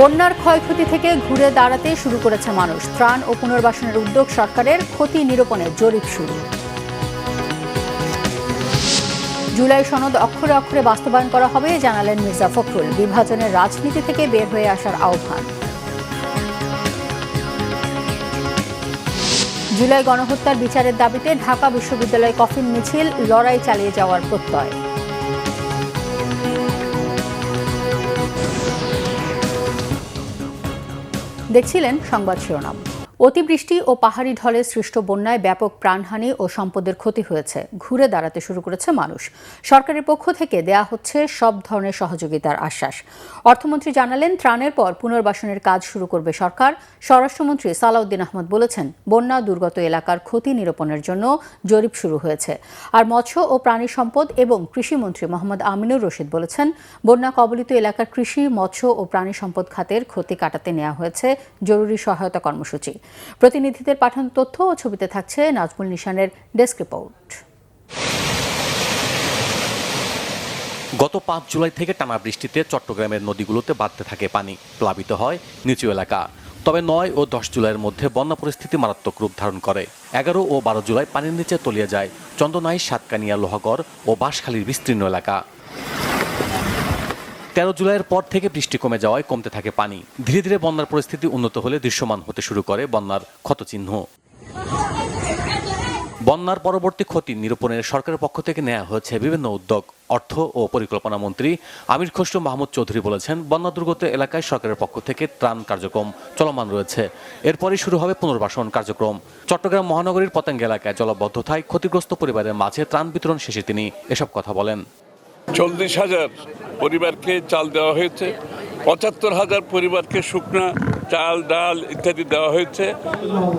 বন্যার ক্ষয়ক্ষতি থেকে ঘুরে দাঁড়াতে শুরু করেছে মানুষ। ত্রাণ ও পুনর্বাসনের উদ্যোগ সরকারের, ক্ষতি নিরূপণের জরিপ শুরু। জুলাই সনদ অক্ষরে অক্ষরে বাস্তবায়ন করা হবে জানালেন মির্জা ফখরুল। বিভাজনের রাজনীতি থেকে বের হয়ে আসার আহ্বান। জুলাই গণহত্যার বিচারের দাবিতে ঢাকা বিশ্ববিদ্যালয় কফিন মিছিল, লড়াই চালিয়ে যাওয়ার প্রত্যয়। দেখছিলেন সংবাদ শিরোনাম। অতিবৃষ্টি ও পাহাড়ি ঢলে সৃষ্ট বন্যায় ব্যাপক প্রাণহানি ও সম্পদের ক্ষতি হয়েছে। ঘুরে দাঁড়াতে শুরু করেছে মানুষ। সরকারের পক্ষ থেকে দেয়া হচ্ছে সব ধরনের সহযোগিতার আশ্বাস। অর্থমন্ত্রী জানালেন, ত্রাণের পর পুনর্বাসনের কাজ শুরু করবে সরকার। স্বরাষ্ট্রমন্ত্রী সালাউদ্দিন আহমদ বলেছেন, বন্যা দুর্গত এলাকার ক্ষতি নিরূপণের জন্য জরিপ শুরু হয়েছে। আর মৎস্য ও প্রাণী সম্পদ এবং কৃষিমন্ত্রী মোহাম্মদ আমিনুর রশিদ বলেছেন, বন্যা কবলিত এলাকার কৃষি, মৎস্য ও প্রাণী সম্পদ খাতের ক্ষতি কাটাতে নেওয়া হয়েছে জরুরি সহায়তা কর্মসূচি। প্রতিনিধিদের পাঠানো তথ্য ও ছবিতে থাকছে নাজমুল নিশানের ডেস্ক রিপোর্ট। গত ৫ জুলাই থেকে টানা বৃষ্টিতে চট্টগ্রামের নদীগুলোতে বাড়তে থাকে পানি, প্লাবিত হয় নিচু এলাকা। তবে ৯ ও ১০ জুলাইয়ের মধ্যে বন্যা পরিস্থিতি মারাত্মক রূপ ধারণ করে। ১১ ও ১২ জুলাই পানির নিচে তলিয়ে যায় চন্দনাই, সাতকানিয়া, লোহাগড় ও বাঁশখালীর বিস্তীর্ণ এলাকা। ১৩ জুলাইয়ের পর থেকে বৃষ্টি কমে যাওয়ায় কমতে থাকে পানি। ধীরে ধীরে বন্যার পরিস্থিতি উন্নত হলে দৃশ্যমান হতে শুরু করে বন্যার ক্ষতচিহ্ন। বন্যার পরবর্তী ক্ষতি নিরূপণের সরকারের পক্ষ থেকে নেওয়া হয়েছে বিভিন্ন উদ্যোগ। অর্থ ও পরিকল্পনা মন্ত্রী আমির খসরু মাহমুদ চৌধুরী বলেছেন, বন্যা দুর্গত এলাকায় সরকারের পক্ষ থেকে ত্রাণ কার্যক্রম চলমান রয়েছে। এরপরই শুরু হবে পুনর্বাসন কার্যক্রম। চট্টগ্রাম মহানগরীর পতেঙ্গা এলাকায় জলাবদ্ধতায় ক্ষতিগ্রস্ত পরিবারের মাঝে ত্রাণ বিতরণ শেষে তিনি এসব কথা বলেন। ৪০,০০০ পরিবারকে চাল দেওয়া হয়েছে, ৭৫,০০০ পরিবারকে শুকনা চাল, ডাল ইত্যাদি দেওয়া হয়েছে,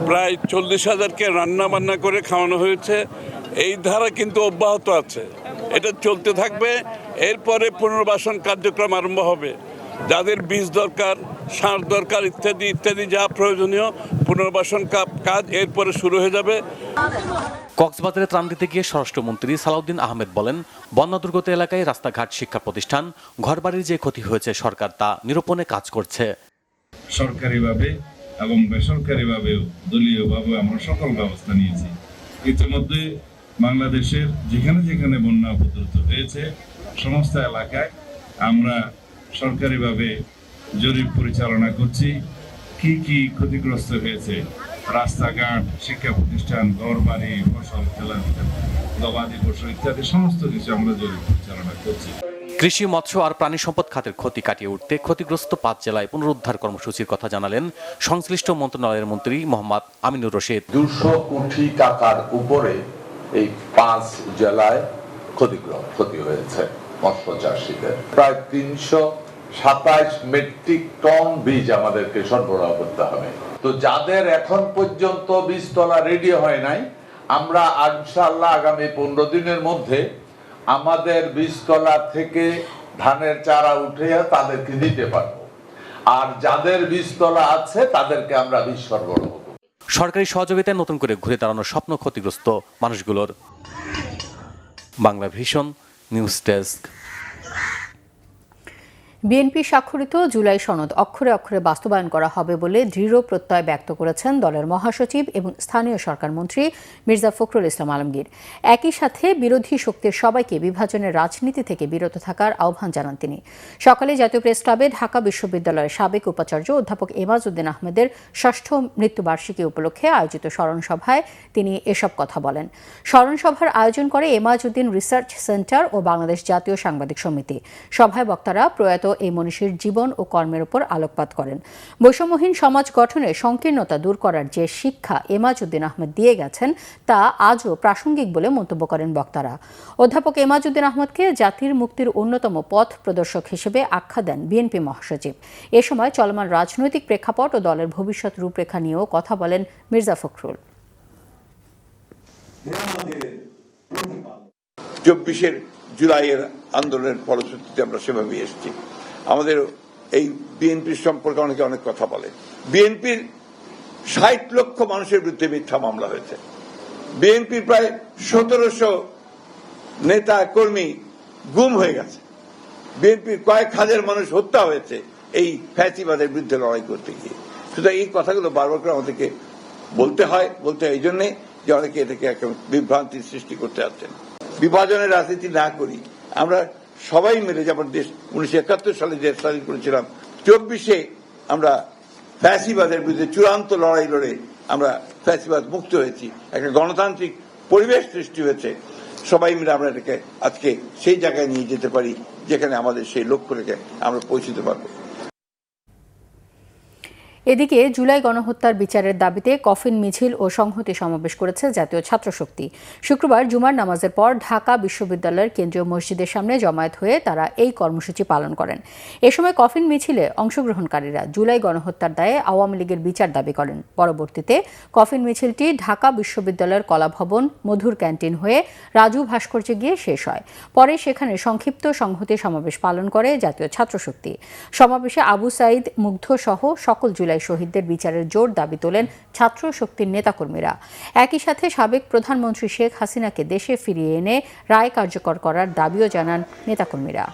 প্রায় ৪০,০০০কে রান্না বান্না করে খাওয়ানো হয়েছে। এই ধারা কিন্তু অব্যাহত আছে, এটা চলতে থাকবে। এরপরে পুনর্বাসন কার্যক্রম আরম্ভ হবে। যাদের বীজ দরকার, সার দরকার ইত্যাদি ইত্যাদি যা প্রয়োজনীয় পুনর্বাসন কাজ এরপরে শুরু হয়ে যাবে। কক্সবাজারে ত্রাণ দিতে গিয়ে স্বরাষ্ট্রমন্ত্রী সালাউদ্দিন আহমেদ বলেন, বন্যা দুর্গত এলাকায় রাস্তাঘাট, শিক্ষা প্রতিষ্ঠান, ঘরবাড়ির যে ক্ষতি হয়েছে সরকার তা নিরূপণে কাজ করছে। সরকারিভাবে এবং বেসরকারিভাবেও দলীয়ভাবে আমরা সকল ব্যবস্থা নিয়েছি। ইতিমধ্যে বাংলাদেশের যেখানে যেখানে বন্যা উপদ্রুত হয়েছে সমস্ত এলাকায় আমরা সরকারিভাবে জরিপ পরিচালনা করছি। কি কি ক্ষতিগ্রস্ত হয়েছে, রাস্তাঘাট, শিক্ষা প্রতিষ্ঠান, ঘরবাড়ি, ফসল, গবাদি পশু ইত্যাদি সমস্ত কিছু আমরা জরিপ পরিচালনা করছি। কৃষি, মৎস্য আর প্রাণী সম্পদ খাতের ক্ষতি কাটিয়ে উঠতে ক্ষতিগ্রস্ত ৫ জেলায় পুনরুদ্ধার কর্মসূচির কথা জানালেন সংশ্লিষ্ট মন্ত্রণালয়ের মন্ত্রী মোহাম্মদ আমিনুর রশিদ। ২০০ কোটি টাকার উপরে এই ৫ জেলায় ক্ষতি হয়েছে মৎস্য চাষীদের। প্রায় ৩২৭ মেট্রিক টন বীজ আমাদেরকে সরবরাহ করতে হবে। তো যাদের এখন পর্যন্ত বীজতলা রেডি হয় নাই, আমরা ইনশাআল্লাহ আগামী ১৫ দিনের মধ্যে আমাদের বীজতলা থেকে ধানের চারা উঠে তাদেরকে দিতে পারবো। আর যাদের বীজতলা আছে তাদেরকে আমরা বীজ সরবরাহ করব। সরকারি সহযোগিতায় নতুন করে ঘুরে দাঁড়ানোর স্বপ্ন ক্ষতিগ্রস্ত মানুষগুলোর। Bangla vision news desk. BNP স্বাক্ষরিত জুলাই সনদ অক্ষরে অক্ষরে বাস্তবায়ন করা হবে বলে দৃঢ় প্রত্যয় ব্যক্ত করেছেন দলের মহাসচিব এবং স্থানীয় সরকার মন্ত্রী মির্জা ফখরুল ইসলাম আলমগীর। একই সাথে বিরোধী শক্তির সবাইকে বিভাজনের রাজনীতি থেকে বিরত থাকার আহ্বান জানান তিনি। সকালে জাতীয় প্রেস ক্লাবে ঢাকা বিশ্ববিদ্যালয়ের সাবেক উপাচার্য অধ্যাপক এমাজউদ্দিন আহমেদের ৬ষ্ঠ মৃত্যুবার্ষিকী উপলক্ষে আয়োজিত স্মরণ সভায় তিনি এসব কথা বলেন। স্মরণ সভার আয়োজন করে এমাজউদ্দিন রিসার্চ সেন্টার ও বাংলাদেশ জাতীয় সাংবাদিক সমিতি। সভায় বক্তারা প্রয়াত এই মনীষীর জীবন ও কর্মের উপর আলোকপাত করেন। বৈষম্যহীন সমাজ গঠনে সংকীর্ণতা দূর করার যে শিক্ষা এমাজউদ্দিন আহমেদ দিয়ে গেছেন তা আজও প্রাসঙ্গিক বলে মন্তব্য করেন বক্তারা। অধ্যাপক এমাজউদ্দিন আহমেদকে জাতির মুক্তির অন্যতম পথ প্রদর্শক হিসেবে আখ্যা দেন বিএনপি মহাসচিব। এ সময় চলমান রাজনৈতিক প্রেক্ষাপট ও দলের ভবিষ্যৎ রূপরেখা নিয়েও কথা বলেন মির্জা ফখরুল। ২৪ জুলাইয়ের আন্দোলনের ফলশ্রুতিতে আমরা সেভাবে এসেছি। আমাদের এই বিএনপির সম্পর্কে অনেকে অনেক কথা বলে। বিএনপির ৬০ লক্ষ মানুষের বিরুদ্ধে মিথ্যা মামলা হয়েছে। বিএনপির প্রায় ১৭০০ নেতা কর্মী গুম হয়ে গেছে। বিএনপির কয়েক হাজার মানুষ হত্যা হয়েছে। এই ফ্যাসিবাদের বিরুদ্ধে লড়াই করতে গিয়ে। সুতরাং এই কথাগুলো বারবার করে আমাদেরকে বলতে হয় এই জন্যে যে অনেকে এটাকে একটা বিভ্রান্তির সৃষ্টি করতে যাচ্ছেন। বিভাজনের রাজনীতি না করি, আমরা সবাই মিলে যেমন দেশ 1971 সালে দেশ স্বাধীন করেছিলাম, 24-এ আমরা ফ্যাসিবাদের বিরুদ্ধে চূড়ান্ত লড়াই লড়ে আমরা ফ্যাসিবাদ মুক্ত হয়েছি, একটা গণতান্ত্রিক পরিবেশ সৃষ্টি হয়েছে। সবাই মিলে আমরা এটাকে আজকে সেই জায়গায় নিয়ে যেতে পারি যেখানে আমাদের সেই লক্ষ্য রেখে আমরা পৌঁছতে পারবো। এদিকে জুলাই গণহত্যার বিচারের দাবিতে কফিন মিছিল ও সংহতি সমাবেশ করেছে জাতীয় ছাত্রশক্তি। শুক্রবার জুমার নামাজের পর ঢাকা বিশ্ববিদ্যালয়ের কেন্দ্রীয় মসজিদের সামনে জমায়েত হয়ে তারা এই কর্মসূচি পালন করেন। এ সময় কফিন মিছিলে অংশগ্রহণকারীরা জুলাই গণহত্যার দায়ে আওয়ামী লীগের বিচার দাবি করেন। পরবর্তীতে কফিন মিছিলটি ঢাকা বিশ্ববিদ্যালয়ের কলাভবন, মধুর ক্যান্টিন হয়ে রাজু ভাস্কর্যে গিয়ে শেষ হয়। পরে সেখানে সংক্ষিপ্ত সংহতি সমাবেশ পালন করে জাতীয় ছাত্রশক্তি। সমাবেশে আবু সাঈদ মুগ্ধ সহ সকল জুলাই শহীদদের বিচারের জোর দাবি তোলেন ছাত্র শক্তির নেতাকর্মীরা। একই সাথে সাবেক প্রধানমন্ত্রী শেখ হাসিনাকে দেশে ফিরিয়ে এনে রায় কার্যকর করার দাবিও জানান নেতাকর্মীরা।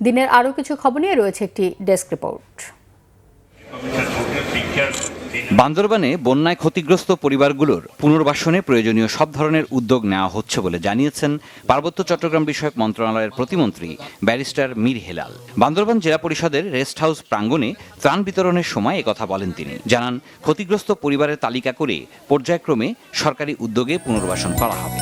দিনের আরও কিছু খবর নিয়ে রয়েছে একটি ডেস্ক রিপোর্ট। বান্দরবানে বন্যায় ক্ষতিগ্রস্ত পরিবারগুলোর পুনর্বাসনে প্রয়োজনীয় সব ধরনের উদ্যোগ নেওয়া হচ্ছে বলে জানিয়েছেন পার্বত্য চট্টগ্রাম বিষয়ক মন্ত্রণালয়ের প্রতিমন্ত্রী ব্যারিস্টার মীর হেলাল। বান্দরবান জেলা পরিষদের রেস্ট হাউস প্রাঙ্গণে ত্রাণ বিতরণের সময় একথা বলেন তিনি। জানান, ক্ষতিগ্রস্ত পরিবারের তালিকা করে পর্যায়ক্রমে সরকারি উদ্যোগে পুনর্বাসন করা হবে।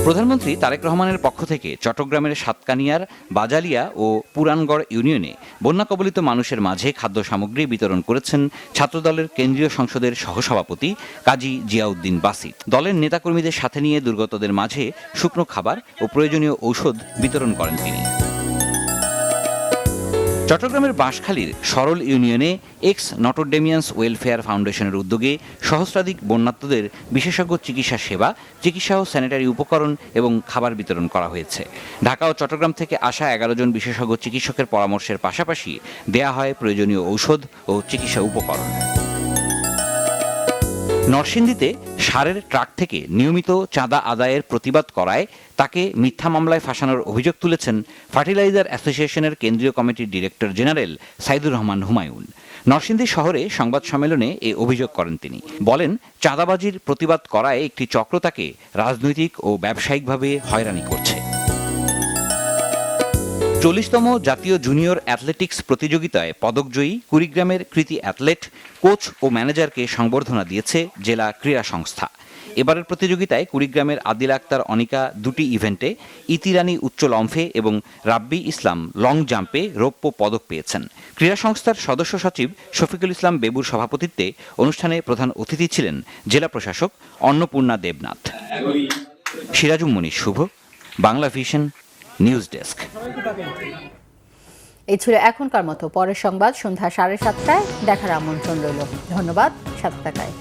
প্রধানমন্ত্রী তারেক রহমানের পক্ষ থেকে চট্টগ্রামের সাতকানিয়ার বাজালিয়া ও পুরানগড় ইউনিয়নে বন্যা কবলিত মানুষের মাঝে খাদ্য সামগ্রী বিতরণ করেছেন ছাত্রদলের কেন্দ্রীয় সংসদের সহসভাপতি কাজী জিয়াউদ্দিন বাসিত। দলের নেতাকর্মীদের সাথে নিয়ে দুর্গতদের মাঝে শুকনো খাবার ও প্রয়োজনীয় ঔষধ বিতরণ করেন তিনি। চট্টগ্রামের বাঁশখালীর সরল ইউনিয়নে এক্স নটরডেমিয়ান্স ওয়েলফেয়ার ফাউন্ডেশনের উদ্যোগে সহস্রাধিক বন্যার্তদের বিশেষজ্ঞ চিকিৎসা সেবা, চিকিৎসা ও স্যানিটারি উপকরণ এবং খাবার বিতরণ করা হয়েছে। ঢাকা ও চট্টগ্রাম থেকে আসা 11 জন বিশেষজ্ঞ চিকিৎসকের পরামর্শের পাশাপাশি দেয়া হয় প্রয়োজনীয় ঔষধ ও চিকিৎসা উপকরণ। নরসিংদীতে সারের ট্রাক থেকে নিয়মিত চাঁদা আদায়ের প্রতিবাদ করায় তাকে মিথ্যা মামলায় ফাঁসানোর অভিযোগ তুলেছেন ফার্টিলাইজার অ্যাসোসিয়েশনের কেন্দ্রীয় কমিটির ডিরেক্টর জেনারেল সাইদুর রহমান হুমায়ুন। নরসিংদী শহরে সংবাদ সম্মেলনে এই অভিযোগ করেন তিনি। বলেন, চাঁদাবাজির প্রতিবাদ করায় একটি চক্র তাকে রাজনৈতিক ও ব্যবসায়িকভাবে হয়রানি করছে। 40তম জাতীয় জুনিয়র অ্যাথলেটিক্স প্রতিযোগিতায় পদকজয়ী কুড়িগ্রামের কৃতি অ্যাথলেট, কোচ ও ম্যানেজারকে সংবর্ধনা দিয়েছে জেলা ক্রীড়া সংস্থা। এবারের প্রতিযোগিতায় কুড়িগ্রামের আদিল আক্তার অনিকা 2টি ইভেন্টে, ইতিরানী উচ্চ লম্ফে এবং রাব্বি ইসলাম লং জাম্পে রৌপ্য পদক পেয়েছেন। ক্রীড়া সংস্থার সদস্য সচিব শফিকুল ইসলাম বেবুর সভাপতিত্বে অনুষ্ঠানে প্রধান অতিথি ছিলেন জেলা প্রশাসক অন্নপূর্ণা দেবনাথ। সিরাজুম মনির শুভ, বাংলা ভিশন নিউজ ডেস্ক। এই ছিল এখনকার মতো। পরের সংবাদ সন্ধ্যা 7:30টায় দেখার আমন্ত্রণ রইল। ধন্যবাদ, সাথে থাকায়।